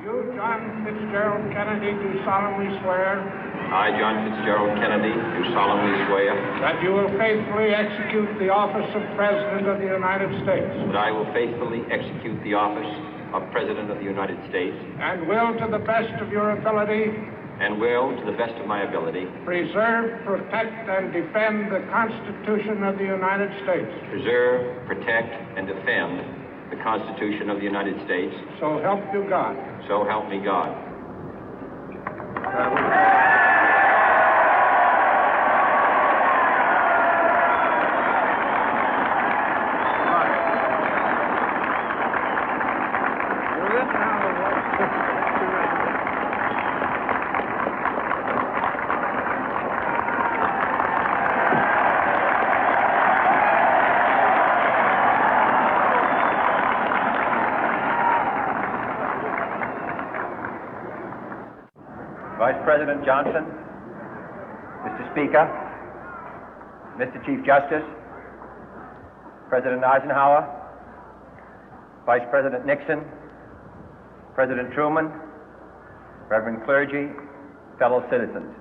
You, John Fitzgerald Kennedy, do solemnly swear. I, John Fitzgerald Kennedy, do solemnly swear. That you will faithfully execute the office of President of the United States. That I will faithfully execute the office of President of the United States. And will, to the best of your ability. And will, to the best of my ability. Preserve, protect, and defend the Constitution of the United States. Preserve, protect, and defend the Constitution of the United States. So help you God. So help me God. Vice President Johnson, Mr. Speaker, Mr. Chief Justice, President Eisenhower, Vice President Nixon, President Truman, Reverend clergy, fellow citizens.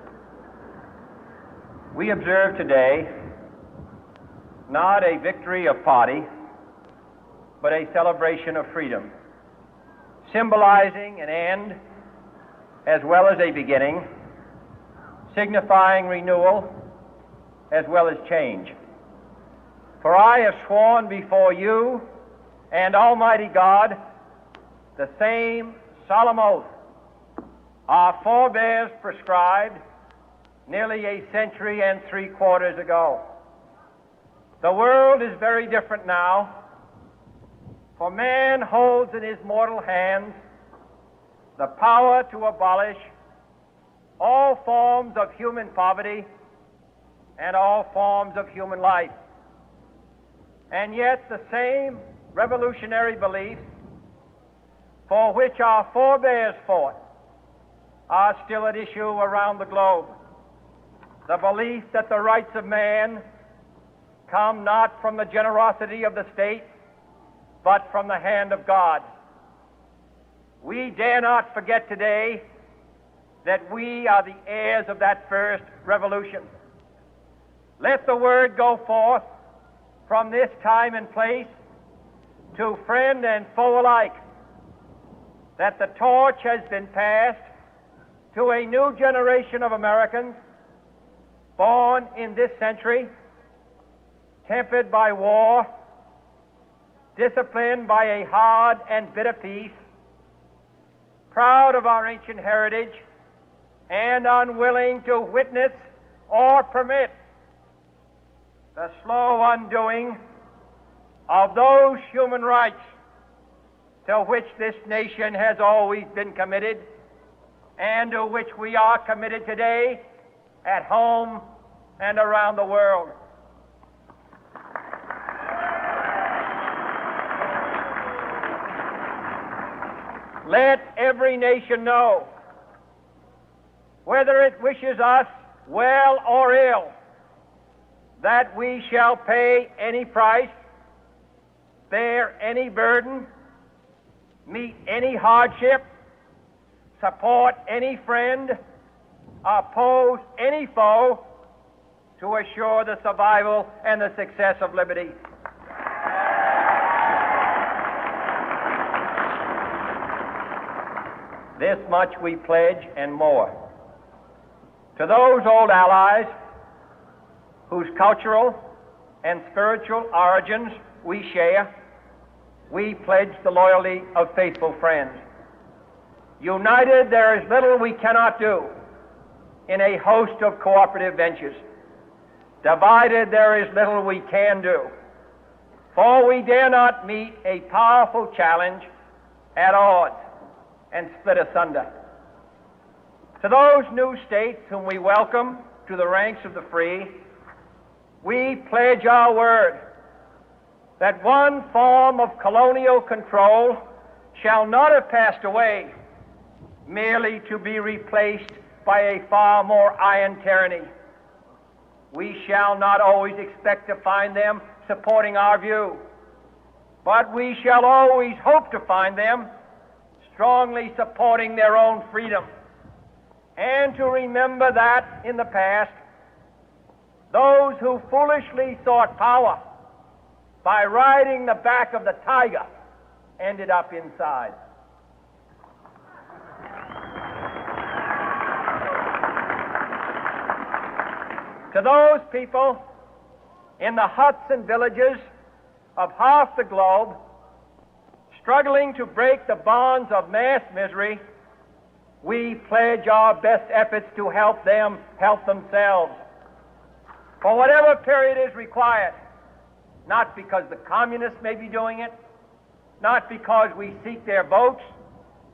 We observe today not a victory of party, but a celebration of freedom, symbolizing an end as well as a beginning, signifying renewal as well as change. For I have sworn before you and Almighty God the same solemn oath our forebears prescribed nearly a century and 3/4 ago. The world is very different now, for man holds in his mortal hands the power to abolish all forms of human poverty and all forms of human life. And yet the same revolutionary beliefs for which our forebears fought are still at issue around the globe. The belief that the rights of man come not from the generosity of the state, but from the hand of God. We dare not forget today that we are the heirs of that first revolution. Let the word go forth from this time and place to friend and foe alike that the torch has been passed to a new generation of Americans born in this century, tempered by war, disciplined by a hard and bitter peace, proud of our ancient heritage, and unwilling to witness or permit the slow undoing of those human rights to which this nation has always been committed and to which we are committed today at home and around the world. Let every nation know, whether it wishes us well or ill, that we shall pay any price, bear any burden, meet any hardship, support any friend, oppose any foe to assure the survival and the success of liberty. This much we pledge and more. To those old allies whose cultural and spiritual origins we share, we pledge the loyalty of faithful friends. United, there is little we cannot do in a host of cooperative ventures. Divided, there is little we can do, for we dare not meet a powerful challenge at odds and split asunder. To those new states whom we welcome to the ranks of the free, we pledge our word that one form of colonial control shall not have passed away merely to be replaced by a far more iron tyranny. We shall not always expect to find them supporting our view, but we shall always hope to find them strongly supporting their own freedom, and to remember that in the past, those who foolishly sought power by riding the back of the tiger ended up inside. To those people in the huts and villages of half the globe struggling to break the bonds of mass misery, we pledge our best efforts to help them help themselves for whatever period is required, not because the communists may be doing it, not because we seek their votes,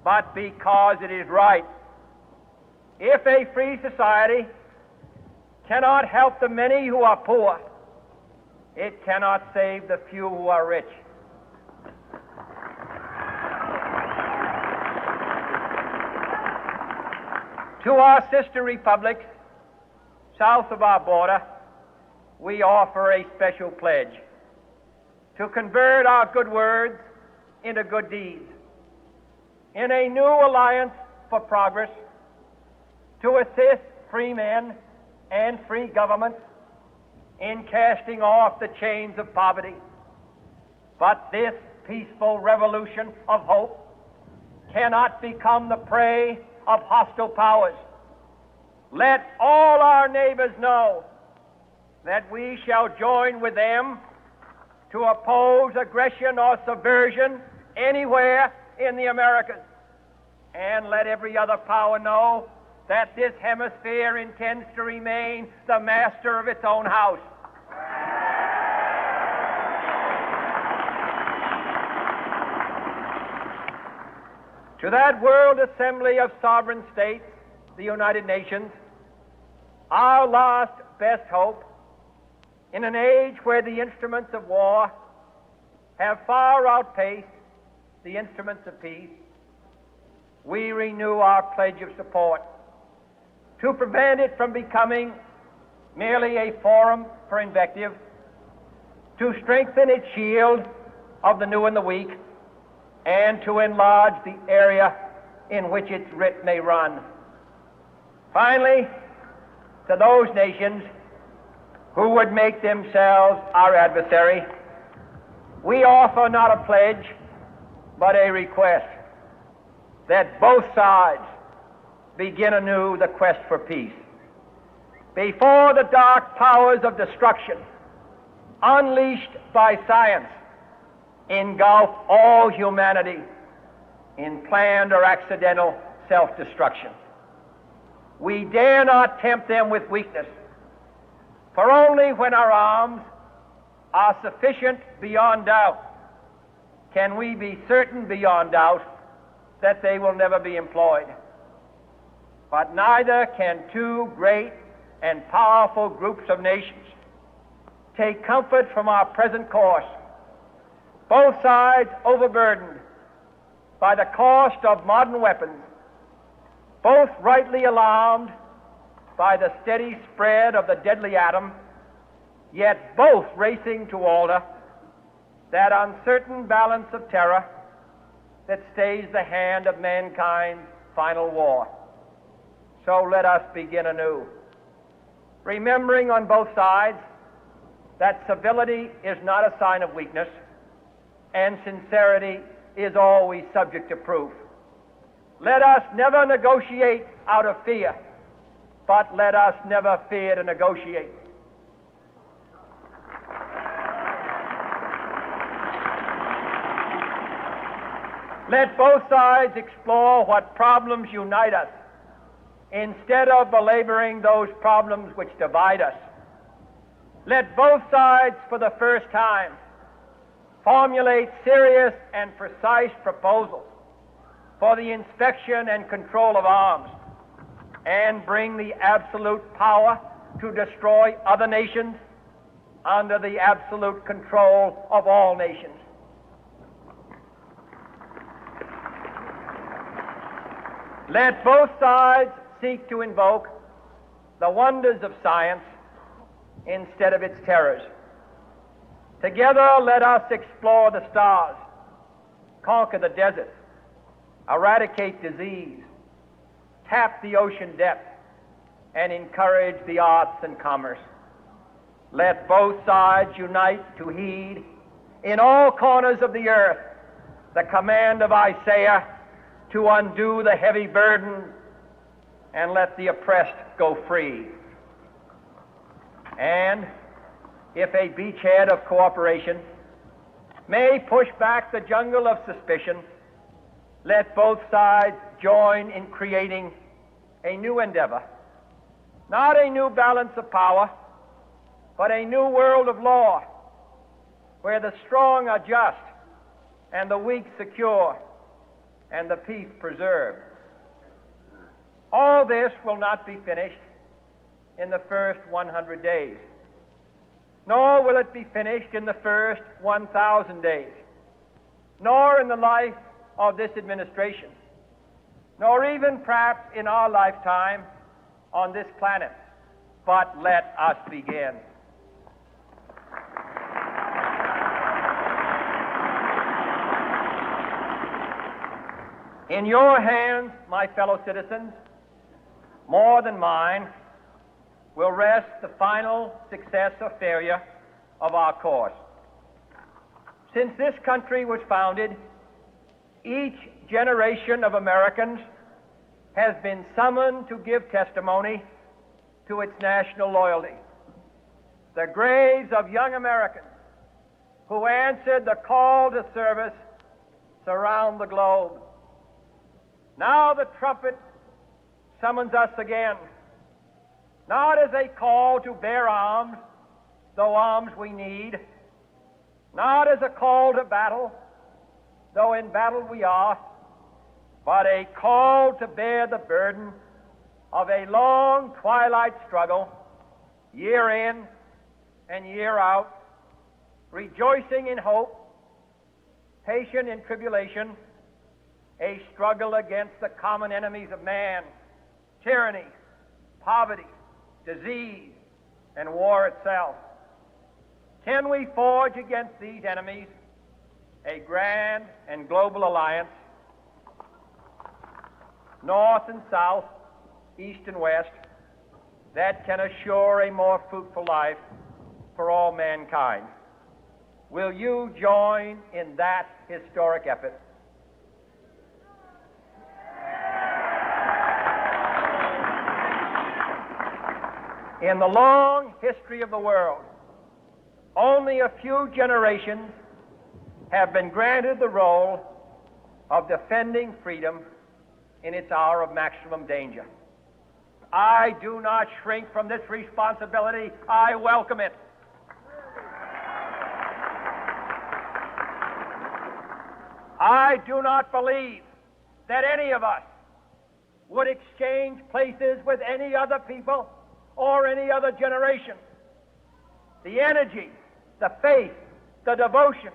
but because it is right. If a free society cannot help the many who are poor, it cannot save the few who are rich. To our sister republics south of our border, we offer a special pledge to convert our good words into good deeds, in a new alliance for progress, to assist free men and free governments in casting off the chains of poverty. But this peaceful revolution of hope cannot become the prey of hostile powers. Let all our neighbors know that we shall join with them to oppose aggression or subversion anywhere in the Americas. And let every other power know that this hemisphere intends to remain the master of its own house. To that World Assembly of Sovereign States, the United Nations, our last best hope, in an age where the instruments of war have far outpaced the instruments of peace, we renew our pledge of support to prevent it from becoming merely a forum for invective, to strengthen its shield of the new and the weak, and to enlarge the area in which its writ may run. Finally, to those nations who would make themselves our adversary, we offer not a pledge, but a request that both sides begin anew the quest for peace. Before the dark powers of destruction, unleashed by science, engulf all humanity in planned or accidental self-destruction, we dare not tempt them with weakness, for only when our arms are sufficient beyond doubt can we be certain beyond doubt that they will never be employed. But neither can two great and powerful groups of nations take comfort from our present course, both sides overburdened by the cost of modern weapons, both rightly alarmed by the steady spread of the deadly atom, yet both racing to alter that uncertain balance of terror that stays the hand of mankind's final war. So let us begin anew, remembering on both sides that civility is not a sign of weakness, and sincerity is always subject to proof. Let us never negotiate out of fear, but let us never fear to negotiate. Let both sides explore what problems unite us, instead of belaboring those problems which divide us. Let both sides, for the first time, formulate serious and precise proposals for the inspection and control of arms, and bring the absolute power to destroy other nations under the absolute control of all nations. Let both sides seek to invoke the wonders of science instead of its terrors. Together, let us explore the stars, conquer the deserts, eradicate disease, tap the ocean depth, and encourage the arts and commerce. Let both sides unite to heed in all corners of the earth the command of Isaiah to undo the heavy burden and let the oppressed go free. And if a beachhead of cooperation may push back the jungle of suspicion, let both sides join in creating a new endeavor, not a new balance of power, but a new world of law, where the strong are just and the weak secure and the peace preserved. All this will not be finished in the first 100 days, nor will it be finished in the first 1,000 days, nor in the life of this administration, nor even perhaps in our lifetime on this planet. But let us begin. In your hands, my fellow citizens, more than mine, will rest the final success or failure of our course. Since this country was founded, each generation of Americans has been summoned to give testimony to its national loyalty. The graves of young Americans who answered the call to service surround the globe. Now the trumpet summons us again, not as a call to bear arms, though arms we need, not as a call to battle, though in battle we are, but a call to bear the burden of a long twilight struggle, year in and year out, rejoicing in hope, patient in tribulation, a struggle against the common enemies of man, tyranny, poverty, disease, and war itself. Can we forge against these enemies a grand and global alliance, north and south, east and west, that can assure a more fruitful life for all mankind? Will you join in that historic effort? In the long history of the world, only a few generations have been granted the role of defending freedom in its hour of maximum danger. I do not shrink from this responsibility. I welcome it. I do not believe that any of us would exchange places with any other people or any other generation. The energy, the faith, the devotion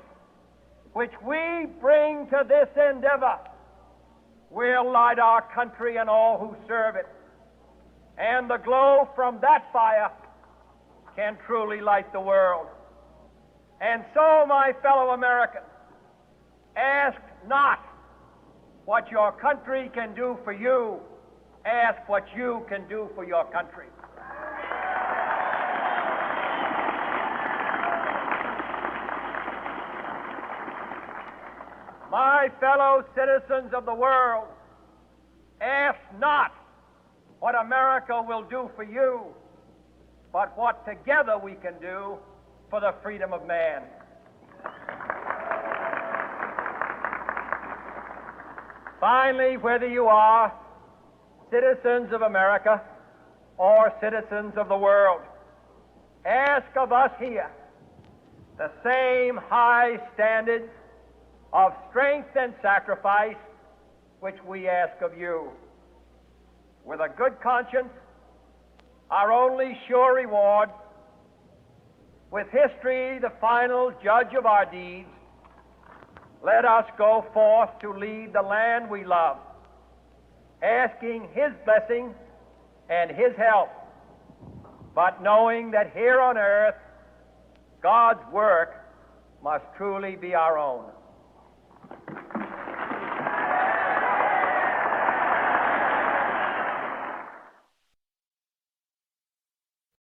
which we bring to this endeavor will light our country and all who serve it. And the glow from that fire can truly light the world. And so, my fellow Americans, ask not what your country can do for you, ask what you can do for your country. My fellow citizens of the world, ask not what America will do for you, but what together we can do for the freedom of man. Finally, whether you are citizens of America or citizens of the world, ask of us here the same high standards of strength and sacrifice which we ask of you. With a good conscience, our only sure reward, with history the final judge of our deeds, let us go forth to lead the land we love, asking His blessing and His help, but knowing that here on earth God's work must truly be our own.